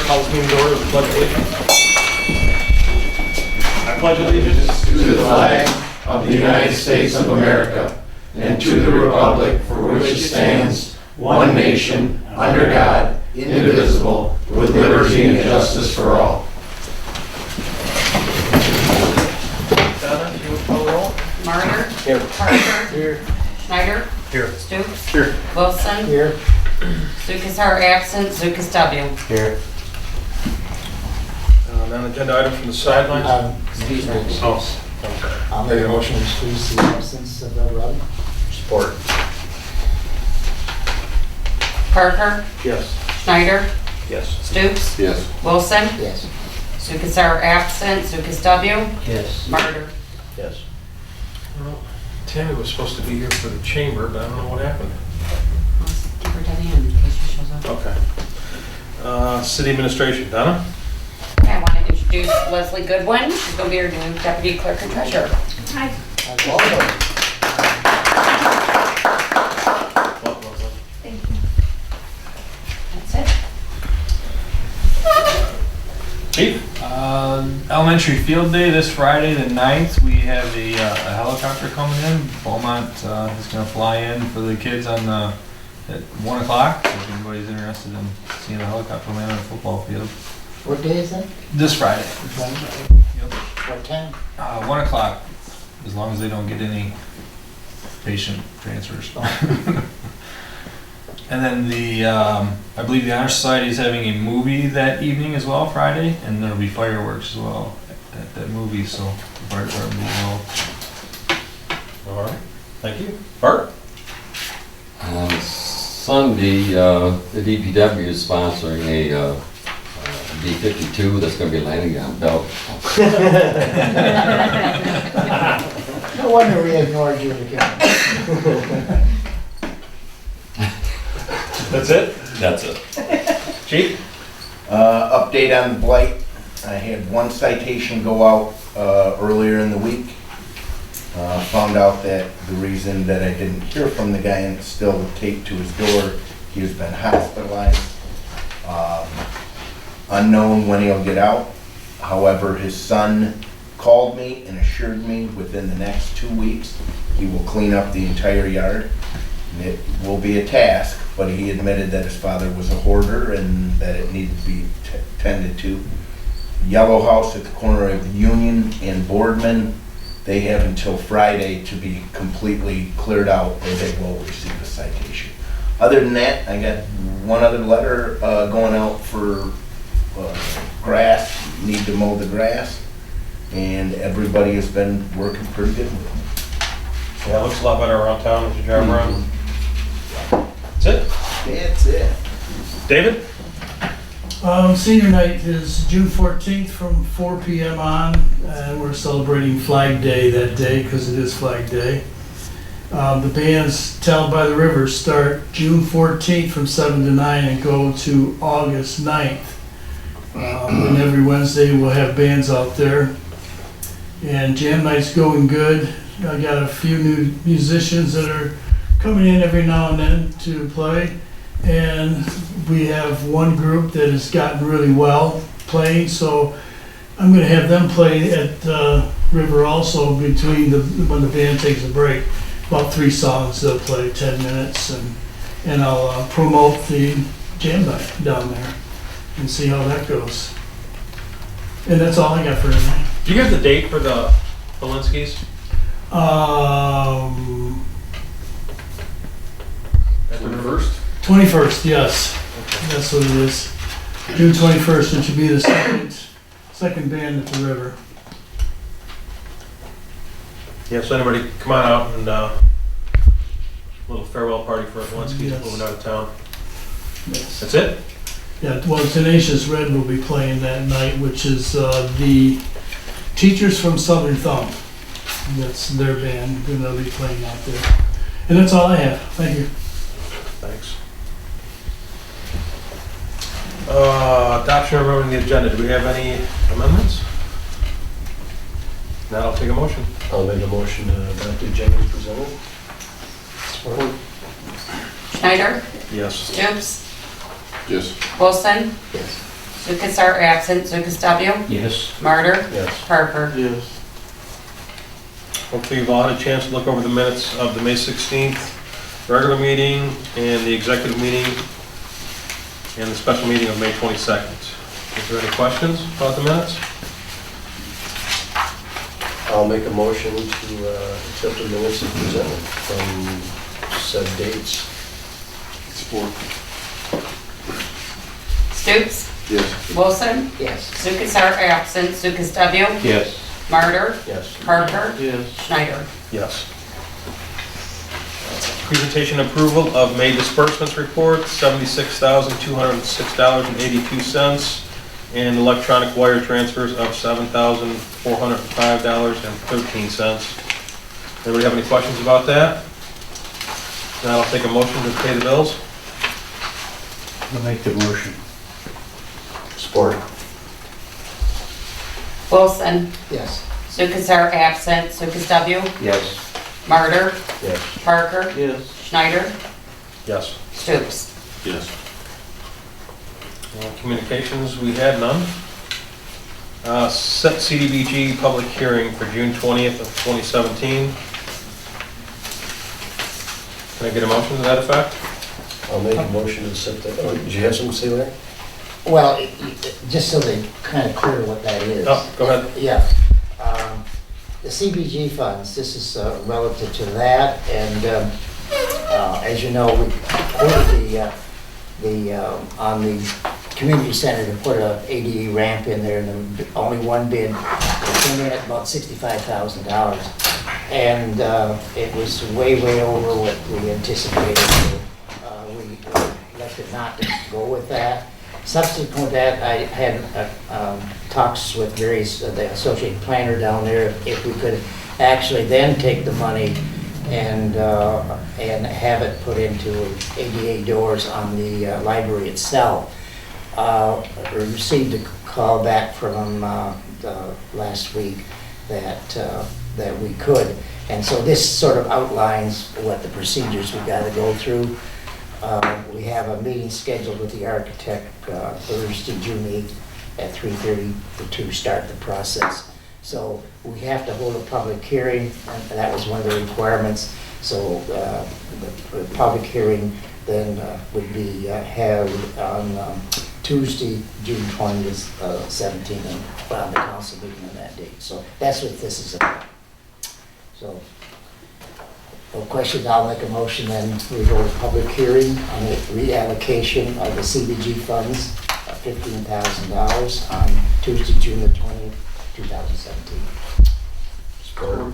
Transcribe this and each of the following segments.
call this meeting to order with the pledge of allegiance. I pledge allegiance to the flag of the United States of America and to the republic for which it stands, one nation, under God, indivisible, with liberty and justice for all. Donna, you would call the roll? Marner. Here. Parker. Here. Schneider. Here. Stoops. Here. Wilson. Here. Zukas are absent. Zukas W. Here. Non-agenda item from the sidelines. Excuse me. Oh, I'm sorry. I'll make a motion to excuse the absence of Ed Roddy. Support. Parker. Yes. Schneider. Yes. Stoops. Yes. Wilson. Yes. Zukas are absent. Zukas W. Yes. Marner. Yes. Well, Tammy was supposed to be here for the chamber, but I don't know what happened. Let's give her Debbie in case she shows up. Okay. City administration, Donna? Okay, I want to introduce Leslie Goodwin. She's going to be our new deputy clerk and treasurer. Hi. Welcome. Thank you. That's it. Chief? Elementary field day this Friday, the 9th. We have a helicopter coming in. Beaumont is going to fly in for the kids on at 1 o'clock. So if anybody's interested in seeing a helicopter land on a football field. What day is it? This Friday. Yep. What time? 1 o'clock, as long as they don't get any patient transfers. And then I believe the Honor Society is having a movie that evening as well, Friday, and there'll be fireworks as well at that movie, so the fire department will be involved. All right. Thank you. Bart? Sunday, the DPW is sponsoring a B-52 that's going to be landing on Belt. No wonder we ignored you again. That's it? That's it. Chief? Update on the blight. I had one citation go out earlier in the week. Found out that the reason that I didn't hear from the guy and it's still taped to his door, he has been hospitalized. Unknown when he'll get out. However, his son called me and assured me within the next 2 weeks he will clean up the entire yard. And it will be a task, but he admitted that his father was a hoarder and that it needed to be tended to. Yellow House at the corner of Union and Boardman, they have until Friday to be completely cleared out or they will receive a citation. Other than that, I got one other letter going out for grass, need to mow the grass, and everybody has been working pretty good with me. Yeah, it looks a lot better around town as you drive around. That's it? That's it. David? Senior night is June 14th from 4 p.m. on, and we're celebrating Flag Day that day because it is Flag Day. The bands Town by the River start June 14th from 7 to 9 and go to August 9th. And every Wednesday we'll have bands out there. And jam night's going good. I got a few new musicians that are coming in every now and then to play. And we have one group that has gotten really well playing, so I'm going to have them play at River also between when the band takes a break. About 3 songs they'll play, 10 minutes, and I'll promote the jam night down there and see how that goes. And that's all I got for tonight. Do you have the date for the Polinskis? At the first? 21st, yes. That's what it is. June 21st, it should be the second band at the River. Yeah, so anybody come on out and a little farewell party for Polinskis Yes. moving out of town. Yes. That's it? Yeah, well, Tenacious Red will be playing that night, which is the Teachers from Southern Thumb. That's their band, and they'll be playing out there. And that's all I have. Thank you. Thanks. Adoption of removing the agenda. Do we have any amendments? Now I'll take a motion. I'll make a motion to adopt the agenda as presented. Support. Schneider. Yes. Stoops. Yes. Wilson. Yes. Lukasar absent, LukasW, Yes. Martyr, Yes. Parker. Yes. Hopefully you've all had a chance to look over the minutes of the May 16th regular meeting and the executive meeting and the special meeting of May 22nd. Is there any questions about the minutes? I'll make a motion to accept the minutes as presented from said dates. Support. Stoops, Yes. Wilson, Yes. Lukasar absent, Lukasw, Yes. Martyr, Yes. Parker, Yes. Schneider. Yes. Presentation approval of May disbursements report, $76,206.82, and electronic wire transfers of $7,405.13. Anybody have any questions about that? Now I'll take a motion to pay the bills. I'll make the motion. Support. Wilson, Yes. Lukasar absent, Lukasw, Yes. Martyr, Yes. Parker, Yes. Schneider, Yes. Stoops. Yes. Communications, we had none. Set CDBG public hearing for June 20th of 2017. Can I get a motion to that effect? I'll make a motion to set that. Oh, did you have something to say, Larry? Well, just so they kind of clear what that is. Oh, go ahead. Yeah. The CBG funds, this is relative to that, and as you know, we ordered on the community center to put a ADA ramp in there, and only one bid came in at about $65,000. And it was way over what we anticipated, so we elected not to go with that. Subsequent to that, I had talks with various, the associate planner down there, if we could actually then take the money and have it put into ADA doors on the library itself. We received a call back from last week that we could. And so this sort of outlines what the procedures we got to go through. We have a meeting scheduled with the architect Thursday, June 8th at 3:30 to start the process. So we have to hold a public hearing, and that was one of the requirements. So the public hearing then would be held on Tuesday, June 20th, 17, and on the council meeting on that date. So that's what this is about. So, no questions, I'll make a motion, then we go to public hearing on the reallocation of the CBG funds of $15,000 on Tuesday, June the 20th, 2017. Support.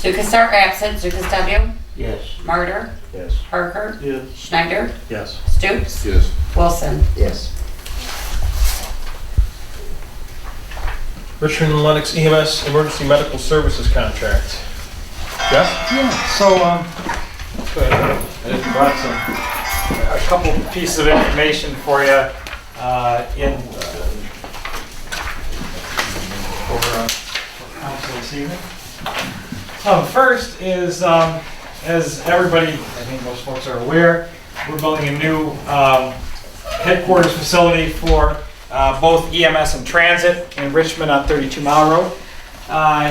Lukasar absent, Lukasw, Yes. Martyr, Yes. Parker, Yes. Schneider, Yes. Stoops, Yes. Wilson. Yes. Richmond and Lennox EMS Emergency Medical Services Contract. Jeff? Yeah, so, I just brought a couple pieces of information for you, for council this evening. First is, as everybody, I think most folks are aware, we're building a new headquarters facility for both EMS and transit in Richmond on 32 Mile Road.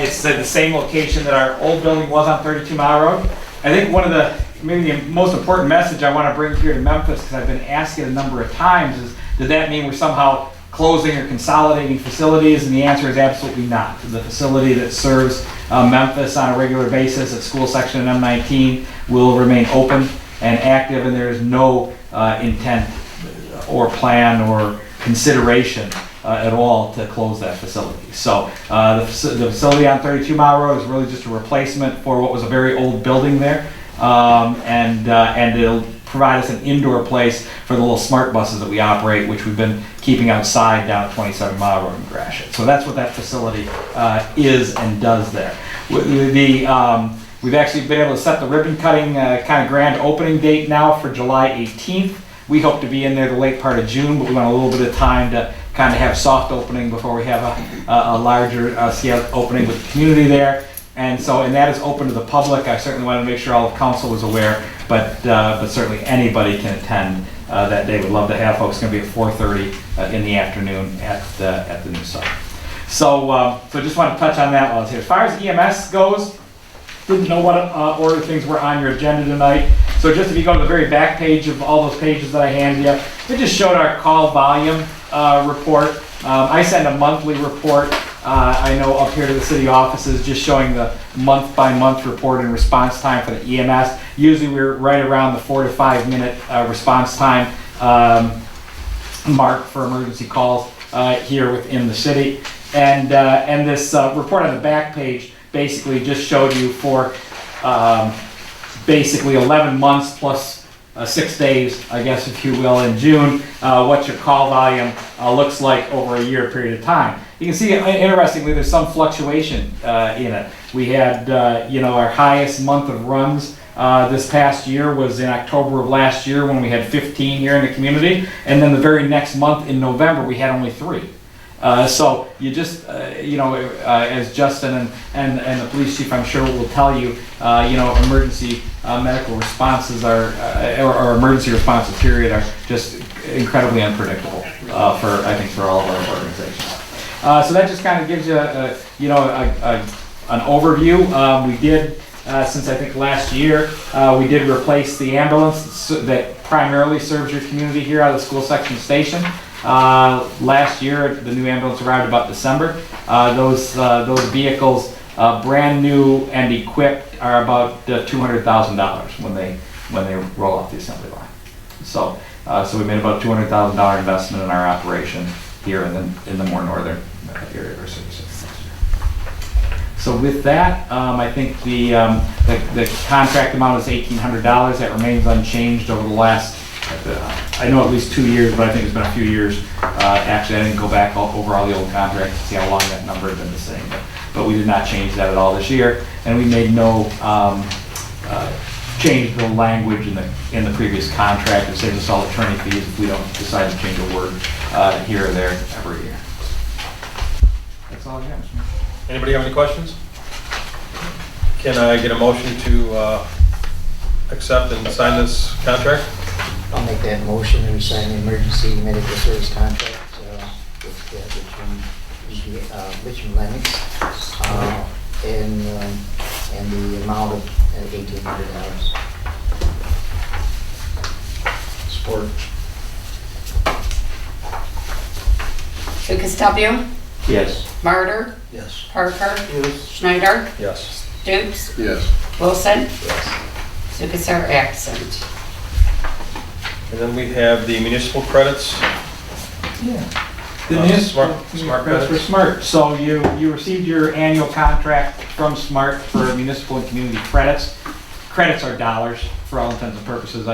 It's at the same location that our old building was on 32 Mile Road. I think one of the, maybe the most important message I want to bring here to Memphis, because I've been asked it a number of times, is does that mean we're somehow closing or consolidating facilities? And the answer is absolutely not. The facility that serves Memphis on a regular basis at school section and M19 will remain open and active, and there is no intent or plan or consideration at all to close that facility. So the facility on 32 Mile Road is really just a replacement for what was a very old building there, and it'll provide us an indoor place for the little smart buses that we operate, which we've been keeping outside down at 27 Mile Road in Gratiot. So that's what that facility is and does there. We've actually been able to set the ribbon cutting kind of grand opening date now for July 18th. We hope to be in there the late part of June, but we want a little bit of time to kind of have soft opening before we have a larger scale opening with the community there. And that is open to the public. I certainly wanted to make sure all of council was aware, but certainly anybody can attend that day. We'd love to have folks. It's going to be at 4:30 in the afternoon at the new site. So just want to touch on that while I was here. As far as EMS goes, didn't know what order things were on your agenda tonight. So just if you go to the very back page of all those pages that I handed you, we just showed our call volume report. I send a monthly report. I know up here to the city offices, just showing the month-by-month report and response time for the EMS. Usually we're right around the 4 to 5 minute response time mark for emergency calls here within the city. And this report on the back page basically just showed you for basically 11 months plus 6 days, I guess, if you will, in June, what your call volume looks like over a year period of time. You can see, interestingly, there's some fluctuation in it. We had, our highest month of runs this past year was in October of last year when we had 15 here in the community, and then the very next month in November we had only 3. So you just, as Justin and the police chief, I'm sure will tell you, emergency medical responses or emergency responses period are just incredibly unpredictable for all of our organizations. So that just kind of gives you an overview. We did, since I think last year, we did replace the ambulance that primarily serves your community here out of the school section station. Last year, the new ambulance arrived about December. Those vehicles, brand new and equipped, are about $200,000 when they roll off the assembly line. So we made about a $200,000 investment in our operation here in the more northern area of our city. So with that, I think the contract amount is $1,800. That remains unchanged over the last. I know at least 2 years, but I think it's been a few years. Actually, I didn't go back over all the old contracts to see how long that number had been the same. But we did not change that at all this year, and we made no change to the language in the previous contract. It saves us all attorney fees if we don't decide to change a word here or there every year. That's all I have. Anybody have any questions? Can I get a motion to accept and sign this contract? I'll make that motion and we sign the emergency medical service contract with Richmond Lennox and the amount of $1,800. Support. Lukastabio, Yes. Martyr, Yes. Parker, Schneider, Yes. Dukes, Yes. Wilson, Yes. Lukasar absent. And then we have the municipal credits. The Smart credits for credits. Smart. So you received your annual contract from Smart for municipal and community credits. Credits are dollars for all intents and purposes.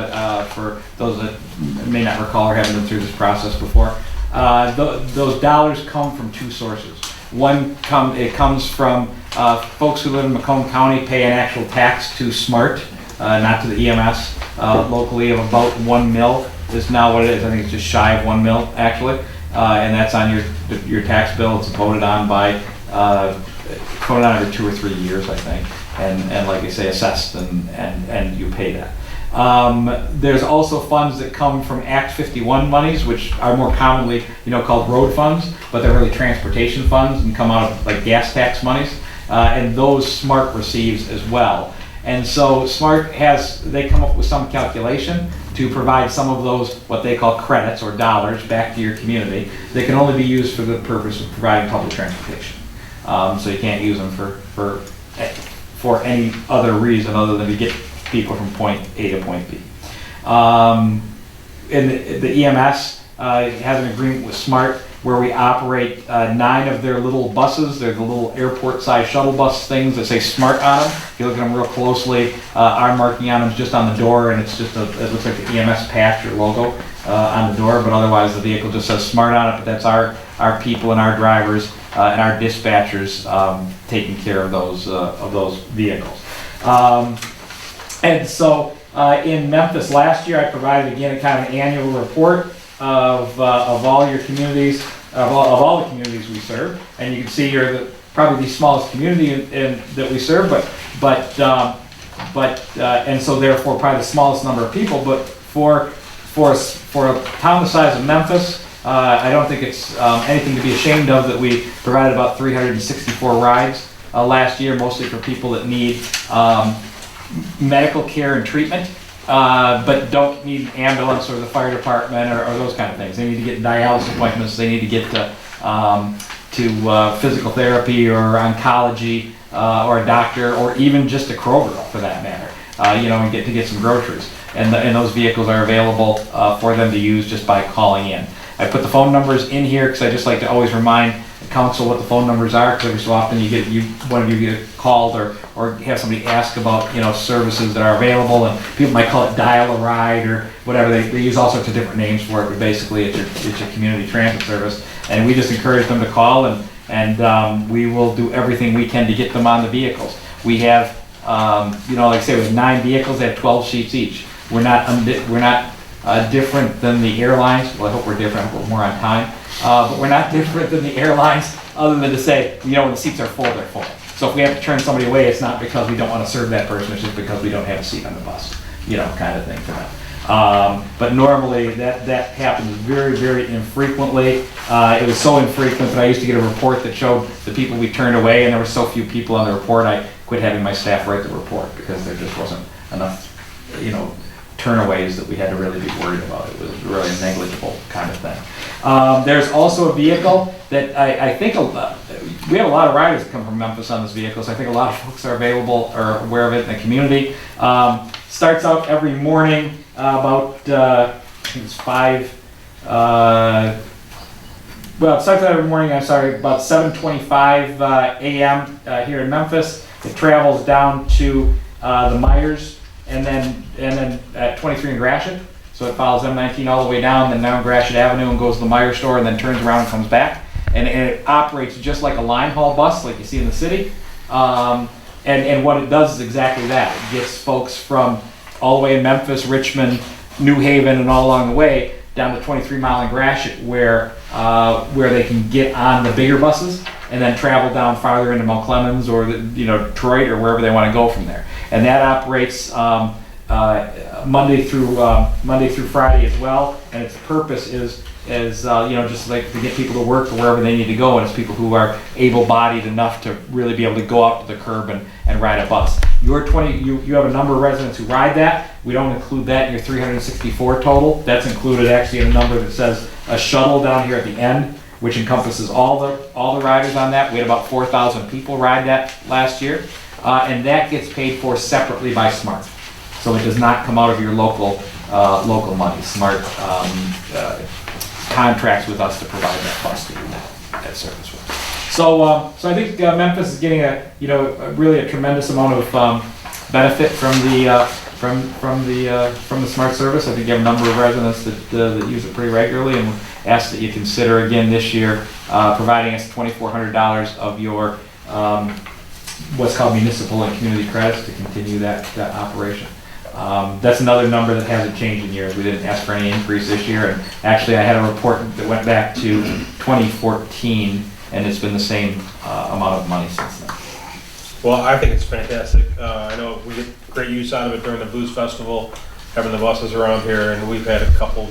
For those that may not recall or haven't been through this process before, those dollars come from 2 sources. One, it comes from folks who live in Macomb County pay an actual tax to Smart, not to the EMS, locally of about 1 mil is now what it is. I think it's just shy of 1 mil actually, and that's on your tax bill. It's voted on every 2 or 3 years, I think, and like I say, assessed and you pay that. There's also funds that come from Act 51 monies, which are more commonly, called road funds, but they're really transportation funds and come out of like gas tax monies, and those Smart receives as well. And so Smart they come up with some calculation to provide some of those, what they call credits or dollars, back to your community. They can only be used for the purpose of providing public transportation. So you can't use them for any other reason other than to get people from point A to point B. And the EMS has an agreement with Smart where we operate 9 of their little buses. They're the little airport-sized shuttle bus things that say Smart on them. If you look at them real closely, our marking on them is just on the door, and it's just it looks like the EMS patch or logo on the door, but otherwise the vehicle just says Smart on it. But that's our people and our drivers and our dispatchers taking care of those vehicles. And so in Memphis last year, I provided again a kind of an annual report of all your communities, of all the communities we serve, and you can see here that probably the smallest community that we serve, and so therefore probably the smallest number of people, but for a town the size of Memphis, I don't think it's anything to be ashamed of that we provided about 364 rides last year, mostly for people that need medical care and treatment, but don't need an ambulance or the fire department or those kind of things. They need to get dialysis appointments, they need to get to physical therapy or oncology or a doctor, or even just a Kroger for that matter, and get some groceries. And those vehicles are available for them to use just by calling in. I put the phone numbers in here because I just like to always remind the council what the phone numbers are, because every so often one of you get called or have somebody ask about services that are available, and people might call it dial a ride or whatever. They use all sorts of different names for it, but basically it's your community transit service, and we just encourage them to call, and we will do everything we can to get them on the vehicles. We have like I say, with 9 vehicles, they have 12 seats each. We're not different than the airlines. Well, I hope we're different. I hope we're more on time. But we're not different than the airlines, other than to say, when the seats are full, they're full. So if we have to turn somebody away, it's not because we don't want to serve that person. It's just because we don't have a seat on the bus, kind of thing for them. But normally that happens very, very infrequently. It was so infrequent that I used to get a report that showed the people we turned away, and there were so few people on the report, I quit having my staff write the report because there just wasn't enough, turnaways that we had to really be worried about. It was really a negligible kind of thing. There's also a vehicle that I think we have a lot of riders that come from Memphis on this vehicle, so I think a lot of folks are available or aware of it in the community. Starts out every morning about, I think it's 5, it starts out every morning, about 7:25 a.m. Here in Memphis. It travels down to the Myers, and then at 23 in Gratiot. So it follows M19 all the way down, then down Gratiot Avenue and goes to the Meyer store, and then turns around and comes back. And it operates just like a line haul bus, like you see in the city. And what it does is exactly that. It gets folks from all the way in Memphis, Richmond, New Haven, and all along the way down to 23 Mile in Gratiot, where they can get on the bigger buses and then travel down farther into Mount Clemens or Detroit or wherever they want to go from there. And that operates Monday through Friday as well. And its purpose is just like to get people to work or wherever they need to go, and it's people who are able-bodied enough to really be able to go out to the curb and ride a bus. You have a number of residents who ride that. We don't include that in your 364 total. That's included actually in a number that says a shuttle down here at the end, which encompasses all the riders on that. We had about 4,000 people ride that last year, and that gets paid for separately by SMART. So it does not come out of your local money. SMART contracts with us to provide that bus to do that service with. So I think Memphis is getting really a tremendous amount of benefit from the SMART service. I think you have a number of residents that use it pretty regularly, and ask that you consider again this year providing us $2,400 of your what's called municipal and community credits to continue that operation. That's another number that hasn't changed in years. We didn't ask for any increase this year, and actually I had a report that went back to 2014, and it's been the same amount of money since then. Well, I think it's fantastic. I know we get great use out of it during the Blues Festival, having the buses around here, and we've had a couple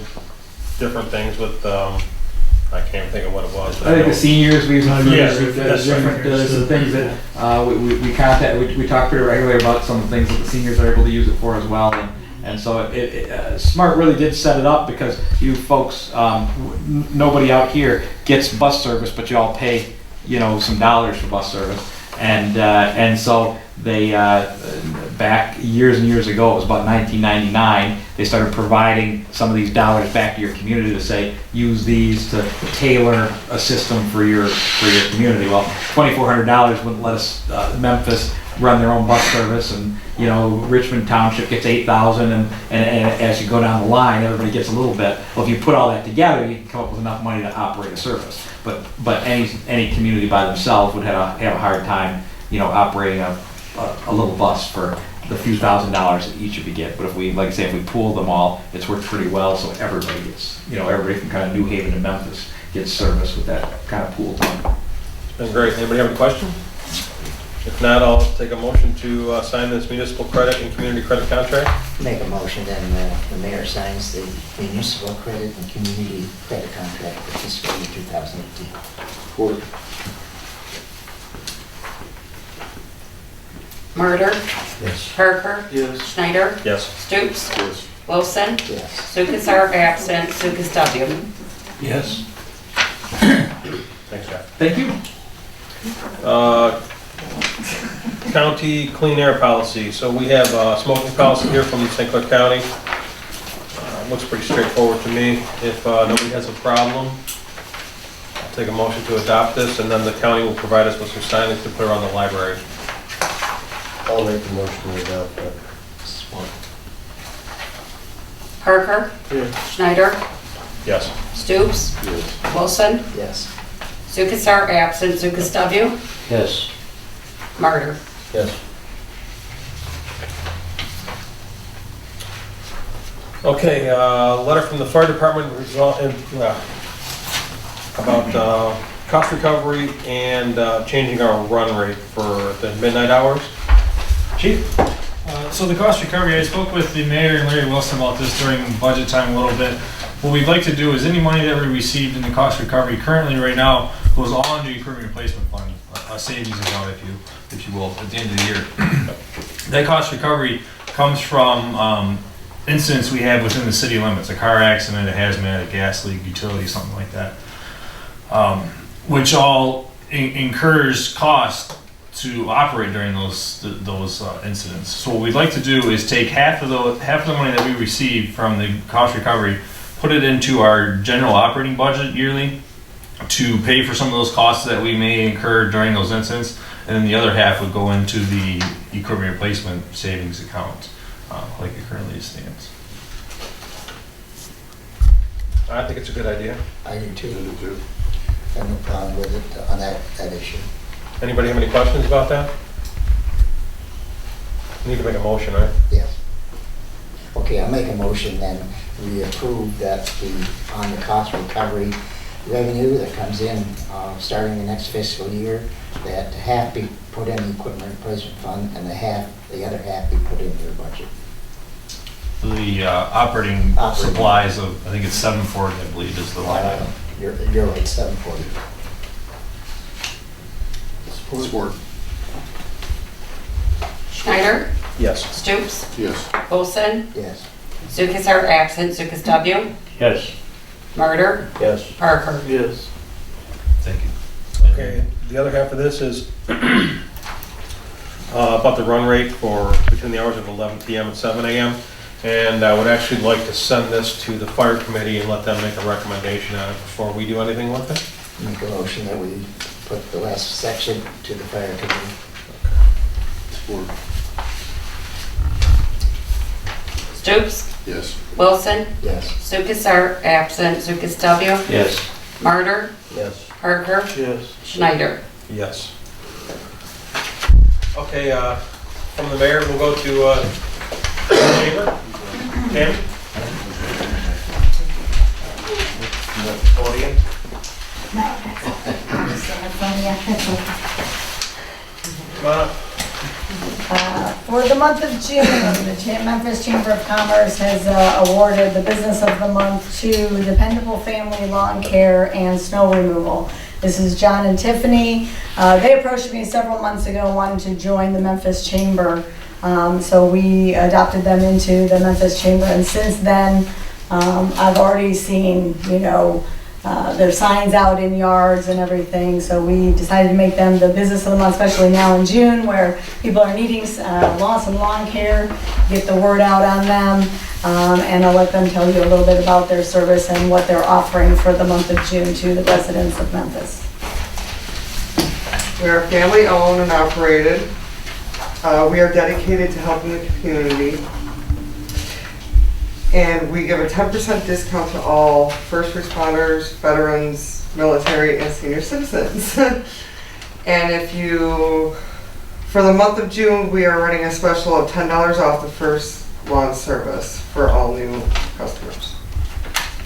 different things with, I can't think of what it was. I think the seniors, we've Yeah, different some things that we talk pretty regularly about some of the things that the seniors are able to use it for as well. And so SMART really did set it up because you folks, nobody out here gets bus service, but you all pay, some dollars for bus service. And so they, back years and years ago, it was about 1999, they started providing some of these dollars back to your community to say, use these to tailor a system for your community. Well, $2,400 wouldn't let us, Memphis, run their own bus service, and Richmond Township gets $8,000, and as you go down the line, everybody gets a little bit. Well, if you put all that together, you can come up with enough money to operate a service. But any community by themselves would have a hard time, operating a little bus for the few $1,000s that each of you get. But if we, like I say, if we pool them all, it's worked pretty well. So everybody gets, everybody from kind of New Haven to Memphis gets service with that kind of pool time. Been great. Anybody have a question? If not, I'll take a motion to sign this municipal credit and community credit contract. Make a motion, then the mayor signs the municipal credit and community credit contract for fiscal year 2018. Support. Murder, Yes. Parker, Yes. Schneider, Yes. Stoops, Yes. Wilson, Yes. Lukasar, absent, Lucas W. Yes. Thanks, Jeff. Thank you. County clean air policy. So we have a smoking policy here from St. Clair County. Looks pretty straightforward to me. If nobody has a problem, I'll take a motion to adopt this, and then the county will provide us with some signage to put around the library. I'll make the motion to adopt that. Support. Parker, Yes. Schneider, Yes. Stoops, Yes. Wilson, Yes. Lukasar, absent, Lucas W. Yes. Murder. Yes. Okay, letter from the fire department about cost recovery and changing our run rate for the midnight hours. Chief? So the cost recovery, I spoke with the mayor and Larry Wilson about this during budget time a little bit. What we'd like to do is any money that we received in the cost recovery currently right now goes all into the equipment replacement fund, a savings account if you will, at the end of the year. That cost recovery comes from incidents we have within the city limits, a car accident, a hazmat, a gas leak, utility, something like that, which all incurs cost to operate during those incidents. So what we'd like to do is take half of the money that we receive from the cost recovery, put it into our general operating budget yearly to pay for some of those costs that we may incur during those incidents, and then the other half would go into the equipment replacement savings account, like it currently stands. I think it's a good idea. I do too. I have no problem with it on that issue. Anybody have any questions about that? Need to make a motion, right? Yes. Okay, I'll make a motion then, we approve that on the cost recovery revenue that comes in, starting the next fiscal year, that half be put in the equipment replacement fund and the other half be put into the budget. The operating supplies of, I think it's 740, I believe, is the line item. You're right, 740. Support. Schneider, Yes. Stoops, Yes. Wilson, Yes. Lukasar, absent, Lucas W. Yes. Murder, Yes. Parker. Yes. Thank you. Okay, the other half of this is about the run rate for between the hours of 11 p.m. and 7 a.m. And I would actually like to send this to the fire committee and let them make a recommendation on it before we do anything with it. Make a motion that we put the last section to the fire committee. Support. Stoops, Yes. Wilson, Yes. Lukasar, absent, Lucas W. Yes. Murder, Yes. Parker, Yes. Schneider. Yes. Okay, from the mayor, we'll go to chamber. Tammy? Podium. Come on up. For the month of June, the Memphis Chamber of Commerce has awarded the Business of the Month to Dependable Family Lawn Care and Snow Removal. This is John and Tiffany. They approached me several months ago wanting to join the Memphis Chamber. So we adopted them into the Memphis Chamber, and since then, I've already seen, their signs out in yards and everything, so we decided to make them the Business of the Month, especially now in June, where people are needing some lawn care, get the word out on them, and I'll let them tell you a little bit about their service and what they're offering for the month of June to the residents of Memphis. We are family owned and operated. We are dedicated to helping the community. And we give a 10% discount to all first responders, veterans, military, and senior citizens. And for the month of June, we are running a special of $10 off the first lawn service for all new customers.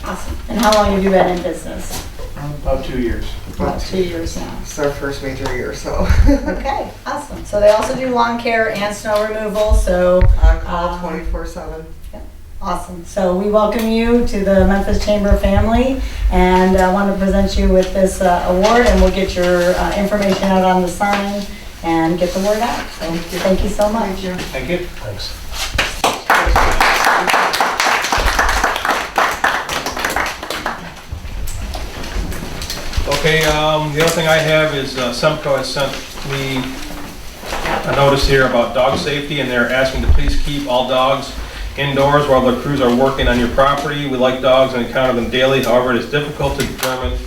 Awesome. And how long have you been in business? About 2 years. about 2 years now. It's our first major year, so. Okay, awesome. So they also do lawn care and snow removal, so On call 24/7. awesome. So we welcome you to the Memphis Chamber family, and I want to present you with this award, and we'll get your information out on the sign and get the word out. So thank you so much. Thank you. Thank you. Thanks. Okay, the other thing I have is Semco has sent me a notice here about dog safety, and they're asking to please keep all dogs indoors while the crews are working on your property. We like dogs and encounter them daily. However, it is difficult to determine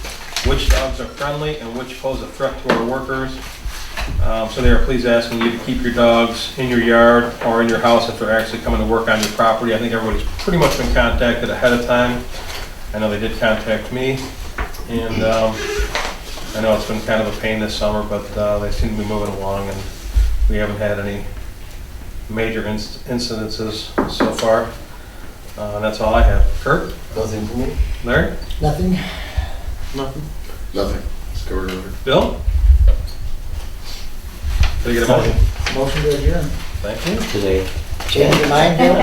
which dogs are friendly and which pose a threat to our workers. So they are please asking you to keep your dogs in your yard or in your house if they're actually coming to work on your property. I think everybody's pretty much been contacted ahead of time. I know they did contact me, and I know it's been kind of a pain this summer, but they seem to be moving along, and we haven't had any major incidences so far. And that's all I have. Kurt? Nothing for me? Larry? Nothing? Nothing. Let's go over. Bill? Did I get a motion? Motion to adjourn. Thank you. Today. Change your mind, Bill?